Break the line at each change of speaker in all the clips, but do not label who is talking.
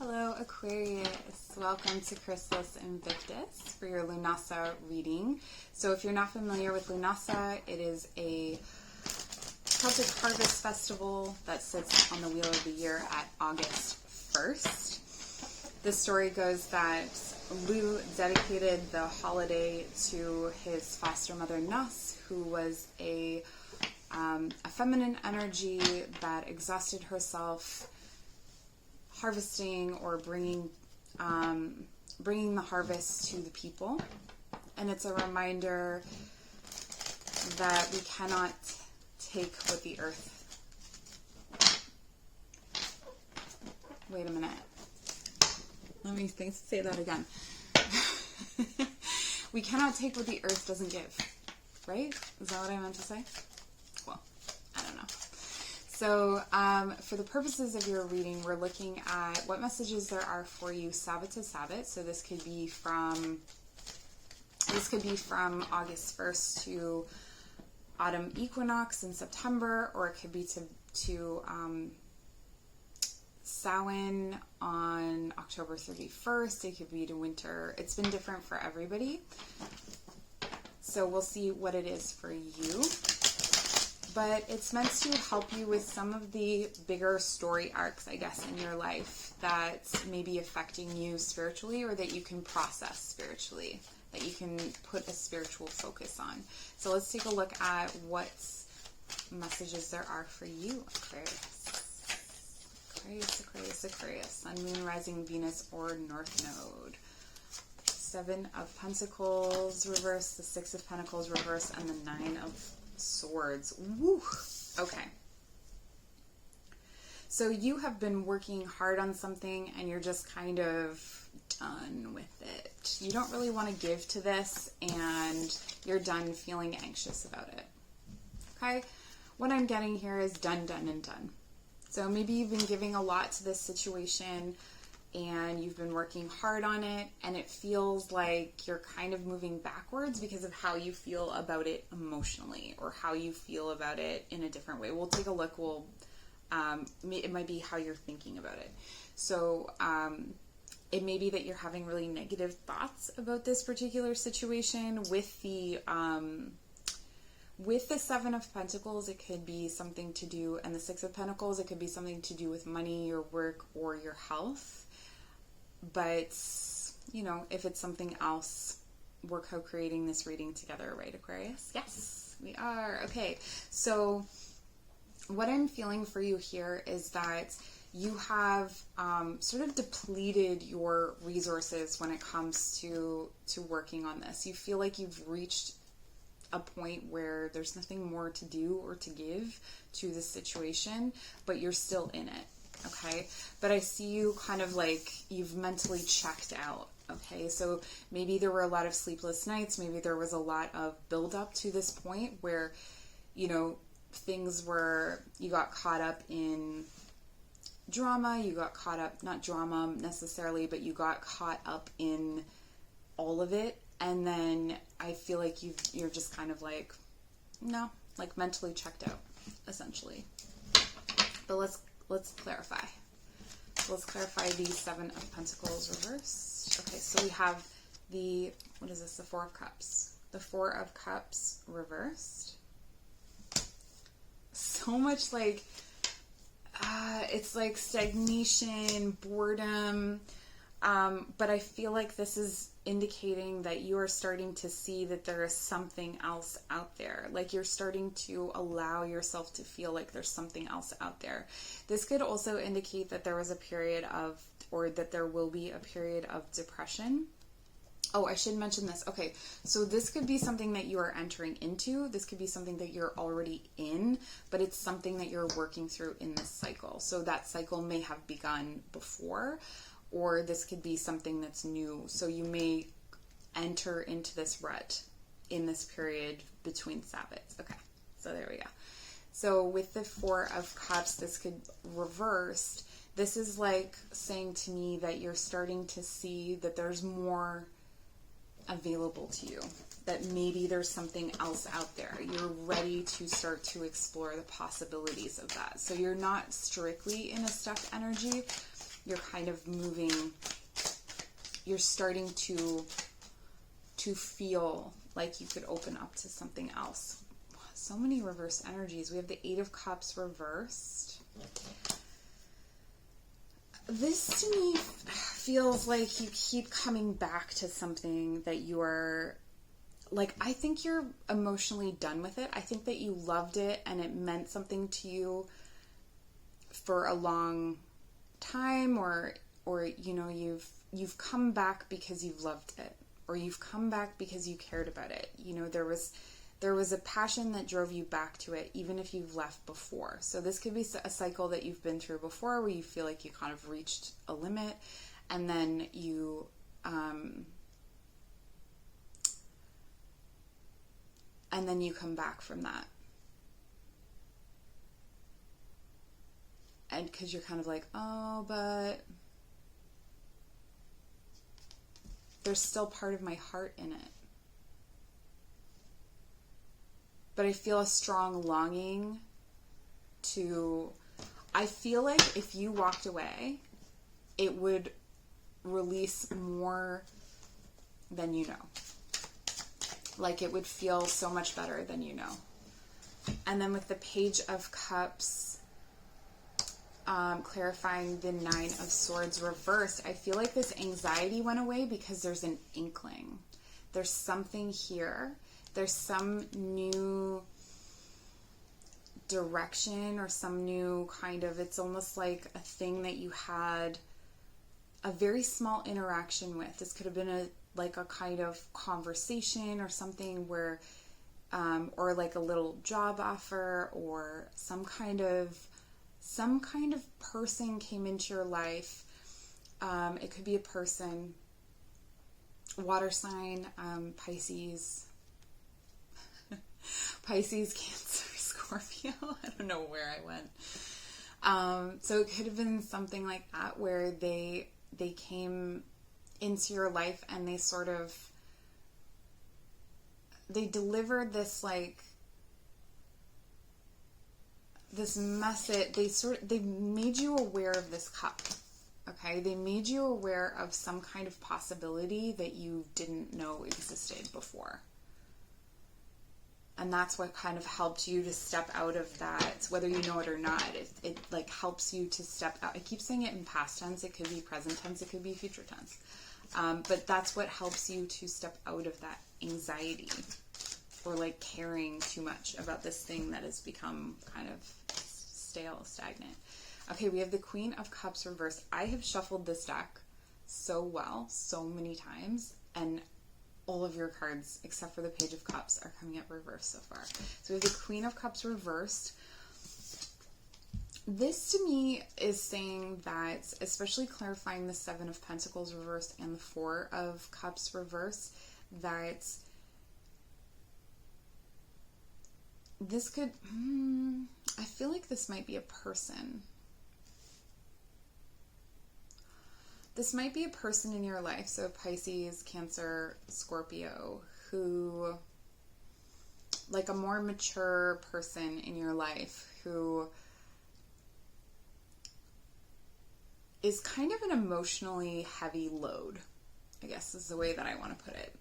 Hello Aquarius, welcome to Chrysalis Invictus for your Lughnasadh reading. So if you're not familiar with Lughnasadh, it is a Celtic harvest festival that sits on the wheel of the year at August 1st. The story goes that Lugh dedicated the holiday to his foster mother Nas, who was a feminine energy that exhausted herself harvesting or bringing the harvest to the people. And it's a reminder that we cannot take what the earth... Wait a minute. Let me say that again. We cannot take what the earth doesn't give. Right? Is that what I meant to say? Well, I don't know. So, for the purposes of your reading, we're looking at what messages there are for you Sabbath to Sabbath. So this could be from August 1st to Autumn Equinox in September, or it could be to Samhain on October 31st. It could be to winter. It's been different for everybody. So we'll see what it is for you. But it's meant to help you with some of the bigger story arcs, I guess, in your life that may be affecting you spiritually, or that you can process spiritually, that you can put a spiritual focus on. So let's take a look at what messages there are for you, Aquarius. Aquarius. Sun, Moon, Rising, Venus, or North Node. Seven of Pentacles reverse, the Six of Pentacles reverse, and the Nine of Swords. Woo! Okay. So you have been working hard on something and you're just kind of done with it. You don't really want to give to this and you're done feeling anxious about it. Okay? What I'm getting here is done, done, and done. So maybe you've been giving a lot to this situation and you've been working hard on it, and it feels like you're kind of moving backwards because of how you feel about it emotionally, or how you feel about it in a different way. We'll take a look. It might be how you're thinking about it. So it may be that you're having really negative thoughts about this particular situation. With the Seven of Pentacles, it could be something to do, and the Six of Pentacles, it could be something to do with money, your work, or your health. But, you know, if it's something else, we're co-creating this reading together, right, Aquarius? Yes, we are. Okay, so what I'm feeling for you here is that you have sort of depleted your resources when it comes to working on this. You feel like you've reached a point where there's nothing more to do or to give to this situation, but you're still in it. Okay, but I see you kind of like you've mentally checked out. Okay, so maybe there were a lot of sleepless nights. Maybe there was a lot of build up to this point where, you know, you got caught up in drama. You got caught up, not drama necessarily, but you got caught up in all of it. And then I feel like you're just kind of like, no, like mentally checked out, essentially. But let's clarify. Let's clarify the Seven of Pentacles reversed. Okay, so we have the Four of Cups. The Four of Cups reversed. So much like, it's like stagnation, boredom, but I feel like this is indicating that you are starting to see that there is something else out there. Like you're starting to allow yourself to feel like there's something else out there. This could also indicate that there was a period of, or that there will be a period of depression. Oh, I should mention this. Okay, so this could be something that you are entering into. This could be something that you're already in, but it's something that you're working through in this cycle. So that cycle may have begun before, or this could be something that's new. So you may enter into this rut in this period between Sabbaths. Okay, so there we go. So with the Four of Cups, this could reversed. This is like saying to me that you're starting to see that there's more available to you, that maybe there's something else out there. You're ready to start to explore the possibilities of that. So you're not strictly in a stuck energy, you're kind of moving, you're starting to feel like you could open up to something else. So many reverse energies. We have the Eight of Cups reversed. This to me feels like you keep coming back to something that you are, like, I think you're emotionally done with it. I think that you loved it and it meant something to you for a long time, or you know, you've come back because you've loved it, or you've come back because you cared about it. You know, there was a passion that drove you back to it, even if you've left before. So this could be a cycle that you've been through before, where you feel like you kind of reached a limit, and then you come back from that. And because you're kind of like, oh, but there's still part of my heart in it. But I feel a strong longing to, I feel like if you walked away, it would release more than you know. Like, it would feel so much better than you know. And then with the Page of Cups, clarifying the Nine of Swords reversed, I feel like this anxiety went away because there's an inkling. There's something here. There's some new direction, or some new kind of, it's almost like a thing that you had a very small interaction with. This could have been a kind of conversation or something where, or like a little job offer, or some kind of person came into your life. It could be a person, water sign, Pisces, Cancer, Scorpio. I don't know where I went. So it could have been something like that, where they came into your life and they delivered this, like, this message. They made you aware of this cup. Okay, they made you aware of some kind of possibility that you didn't know existed before. And that's what kind of helped you to step out of that, whether you know it or not. It like helps you to step out. I keep saying it in past tense. It could be present tense. It could be future tense. But that's what helps you to step out of that anxiety, or like caring too much about this thing that has become kind of stale, stagnant. Okay, we have the Queen of Cups reversed. I have shuffled this deck so well, so many times, and all of your cards, except for the Page of Cups, are coming up reversed so far. So we have the Queen of Cups reversed. This to me is saying that, especially clarifying the Seven of Pentacles reversed and the Four of Cups reversed, that this could, I feel like this might be a person. This might be a person in your life, so Pisces, Cancer, Scorpio, who, like a more mature person in your life, who is kind of an emotionally heavy load, I guess is the way that I want to put it.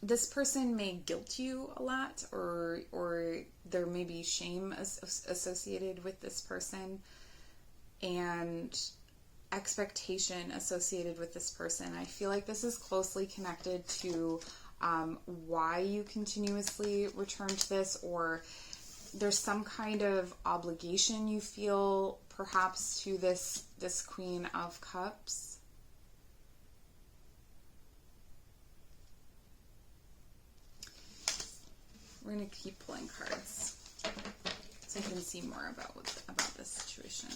This person may guilt you a lot, or there may be shame associated with this person, and expectation associated with this person. I feel like this is closely connected to why you continuously return to this, or there's some kind of obligation you feel perhaps to this Queen of Cups. We're going to keep pulling cards so I can see more about this situation.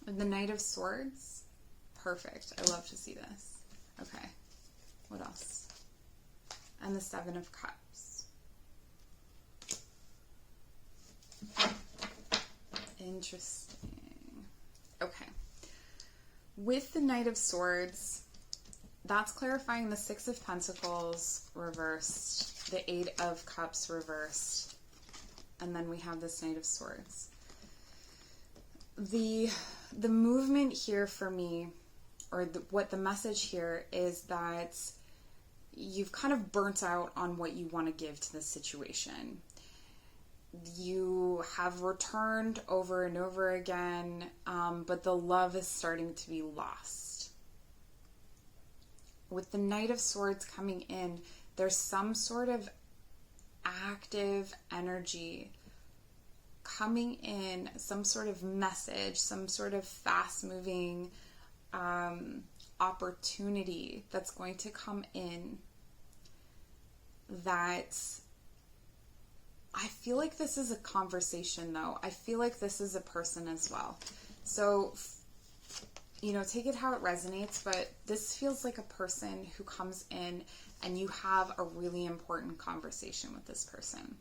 The Knight of Swords. Perfect. I love to see this. Okay. What else? And the Seven of Cups. Interesting. Okay. With the Knight of Swords, that's clarifying the Six of Pentacles reversed, the Eight of Cups reversed, and then we have this Knight of Swords. the movement here for me, or what the message here is, that you've kind of burnt out on what you want to give to the situation. You have returned over and over again, but the love is starting to be lost. With the Knight of Swords coming in, there's some sort of active energy coming in, some sort of message, some sort of fast-moving opportunity that's going to come in, that I feel like this is a conversation, though. I feel like this is a person as well. So, you know, take it how it resonates, but this feels like a person who comes in and you have a really important conversation with this person.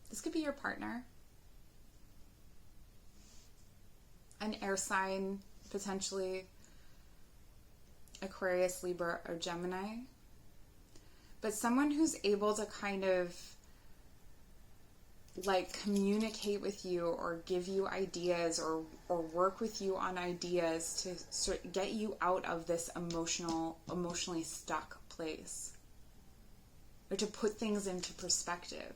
This could be your partner, an air sign, potentially Aquarius, Libra, or Gemini. But someone who's able to kind of like communicate with you or give you ideas or work with you on ideas to sort of get you out of this emotionally stuck place, or to put things into perspective.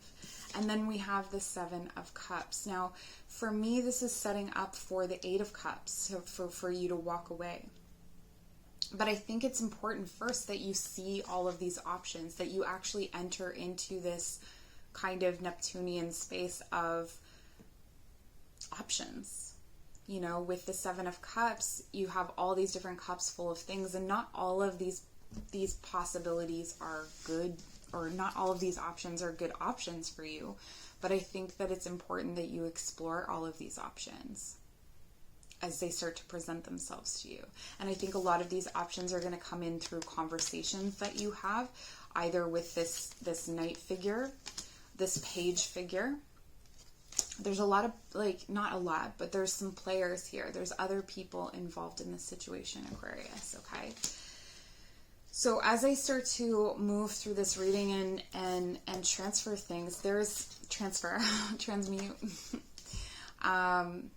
And then we have the Seven of Cups. Now, for me, this is setting up for the Eight of Cups, so for you to walk away. But I think it's important first that you see all of these options, that you actually enter into this kind of Neptunian space of options. You know, with the Seven of Cups, you have all these different cups full of things, and not all of these possibilities are good, or not all of these options are good options for you. But I think that it's important that you explore all of these options as they start to present themselves to you. And I think a lot of these options are going to come in through conversations that you have, either with this knight figure, this page figure. There's a lot of, like, not a lot, but there's some players here. There's other people involved in this situation, Aquarius, okay? So as I start to move through this reading and transfer things, transmute,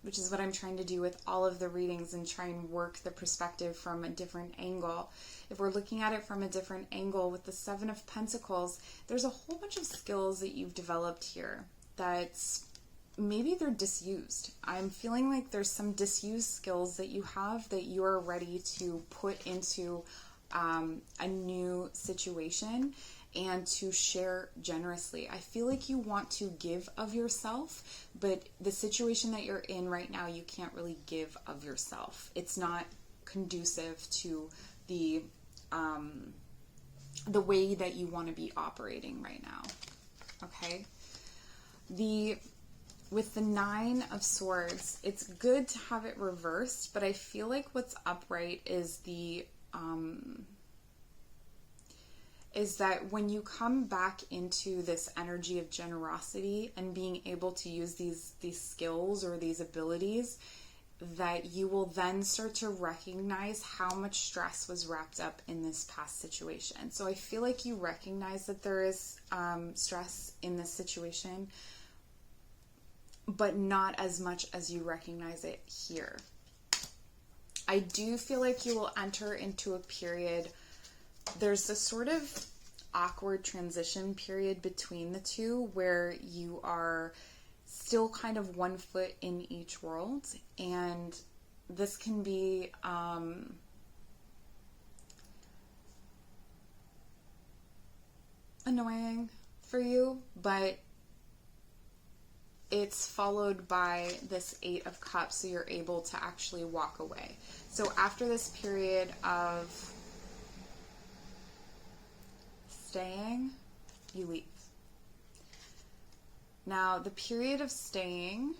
which is what I'm trying to do with all of the readings, and try and work the perspective from a different angle. If we're looking at it from a different angle with the Seven of Pentacles, there's a whole bunch of skills that you've developed here that maybe they're disused. I'm feeling like there's some disused skills that you have that you're ready to put into a new situation and to share generously. I feel like you want to give of yourself, but the situation that you're in right now, you can't really give of yourself. It's not conducive to the way that you want to be operating right now. Okay? With the Nine of Swords, it's good to have it reversed, but I feel like what's upright is is that when you come back into this energy of generosity and being able to use these skills or these abilities, that you will then start to recognize how much stress was wrapped up in this past situation. So I feel like you recognize that there is stress in this situation, but not as much as you recognize it here. I do feel like you will enter into a period. There's this sort of awkward transition period between the two where you are still kind of one foot in each world, and this can be annoying for you, but it's followed by this Eight of Cups, so you're able to actually walk away. So after this period of staying, you leave. Now, the period of staying,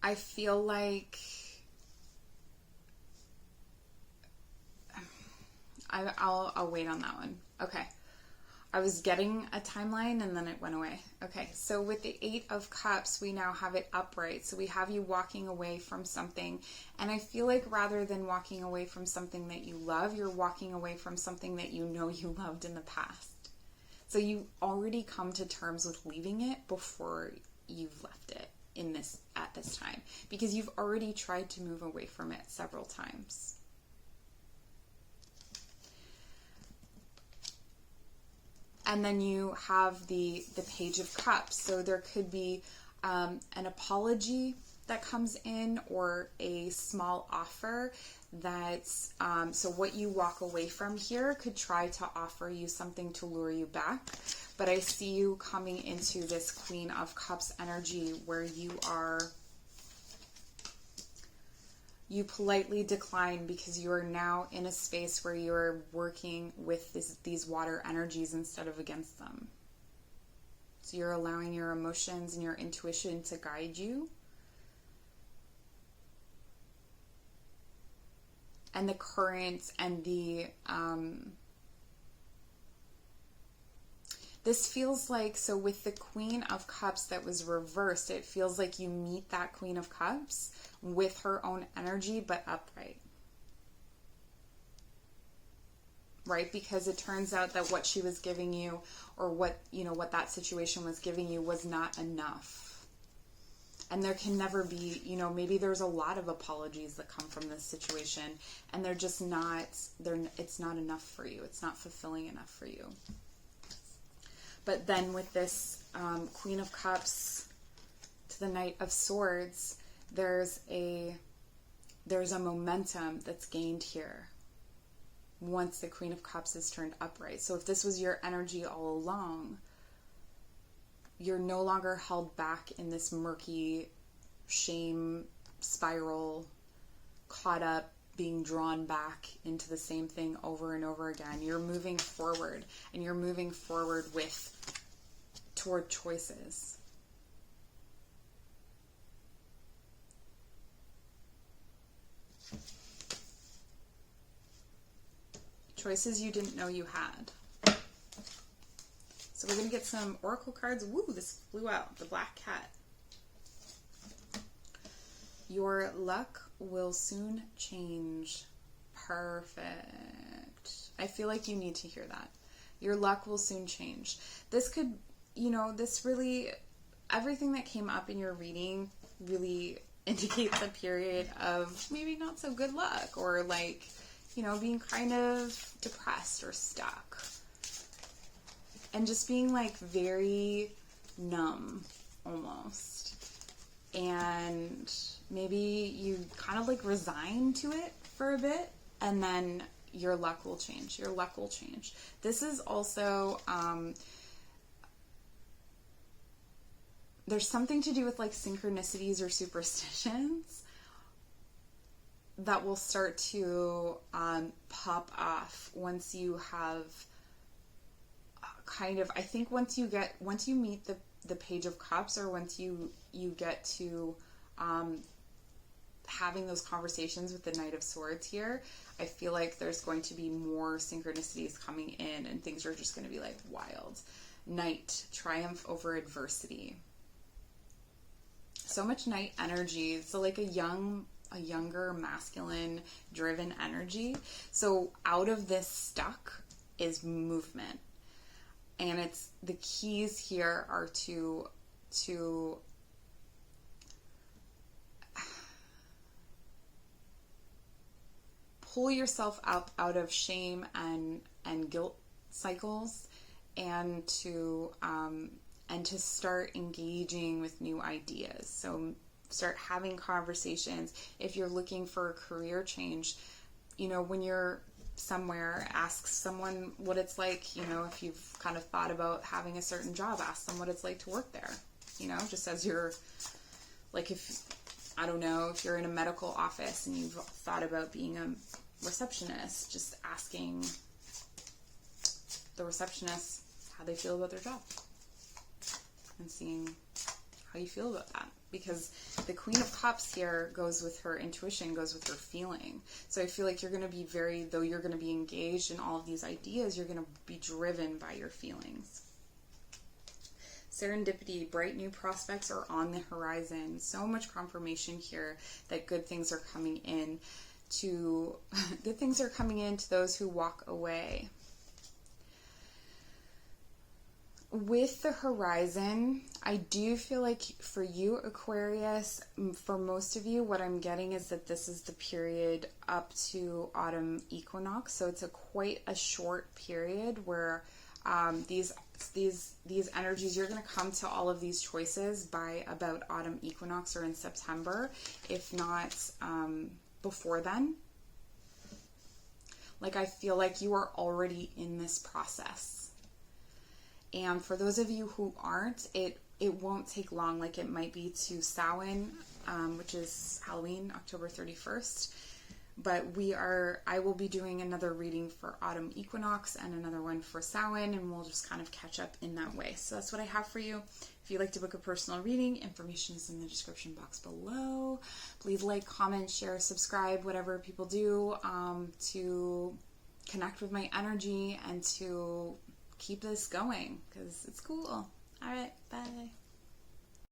I feel like I'll wait on that one. Okay. I was getting a timeline and then it went away. Okay, so with the Eight of Cups, we now have it upright. So we have you walking away from something. And I feel like rather than walking away from something that you love, you're walking away from something that you know you loved in the past. So you already come to terms with leaving it before you've left it at this time, because you've already tried to move away from it several times. And then you have the Page of Cups. So there could be an apology that comes in, or a small offer that's, so what you walk away from here could try to offer you something to lure you back. But I see you coming into this Queen of Cups energy where you politely decline, because you are now in a space where you're working with these water energies instead of against them. So you're allowing your emotions and your intuition to guide you. And the current and this feels like, so with the Queen of Cups that was reversed, it feels like you meet that Queen of Cups with her own energy, but upright. Right? Because it turns out that what she was giving you, or what that situation was giving you, was not enough. And there can never be, maybe there's a lot of apologies that come from this situation, and they're just not, it's not enough for you. It's not fulfilling enough for you. But then with this Queen of Cups to the Knight of Swords, there's a momentum that's gained here once the Queen of Cups is turned upright. So if this was your energy all along, you're no longer held back in this murky shame spiral, caught up, being drawn back into the same thing over and over again. You're moving forward, and you're moving forward toward choices. Choices you didn't know you had. So we're going to get some oracle cards. Woo, this flew out. The Black Cat. Your luck will soon change. Perfect. I feel like you need to hear that. Your luck will soon change. This could, this really, everything that came up in your reading really indicates a period of maybe not so good luck, or being kind of depressed or stuck. And just being very numb almost. And maybe you kind of resign to it for a bit, and then your luck will change. Your luck will change. This is also, there's something to do with synchronicities or superstitions that will start to pop off once you have I think once you meet the Page of Cups, or once you get to having those conversations with the Knight of Swords here, I feel like there's going to be more synchronicities coming in, and things are just going to be wild. Knight, triumph over adversity. So much Knight energy. So a younger masculine driven energy. So out of this stuck is movement. And it's the keys here are to pull yourself out of shame and guilt cycles, and to start engaging with new ideas. So start having conversations. If you're looking for a career change, when you're somewhere, ask someone what it's like. If you've kind of thought about having a certain job, ask them what it's like to work there. Just as you're if you're in a medical office and you've thought about being a receptionist, just asking the receptionist how they feel about their job and seeing how you feel about that. Because the Queen of Cups here goes with her intuition, goes with her feeling. So I feel like you're going to be though you're going to be engaged in all of these ideas, you're going to be driven by your feelings. Serendipity, bright new prospects are on the horizon. So much confirmation here that good things are coming in to those who walk away. With the horizon, I do feel like for you, Aquarius, for most of you, what I'm getting is that this is the period up to Autumn Equinox. So it's quite a short period where these energies, you're going to come to all of these choices by about Autumn Equinox or in September, if not before then. Like, I feel like you are already in this process. And for those of you who aren't, it won't take long. Like, it might be to Samhain, which is Halloween, October 31st. But I will be doing another reading for Autumn Equinox and another one for Samhain, and we'll just kind of catch up in that way. So that's what I have for you. If you'd like to book a personal reading, information is in the description box below. Please like, comment, share, subscribe, whatever people do, to connect with my energy and to keep this going, because it's cool. All right, bye.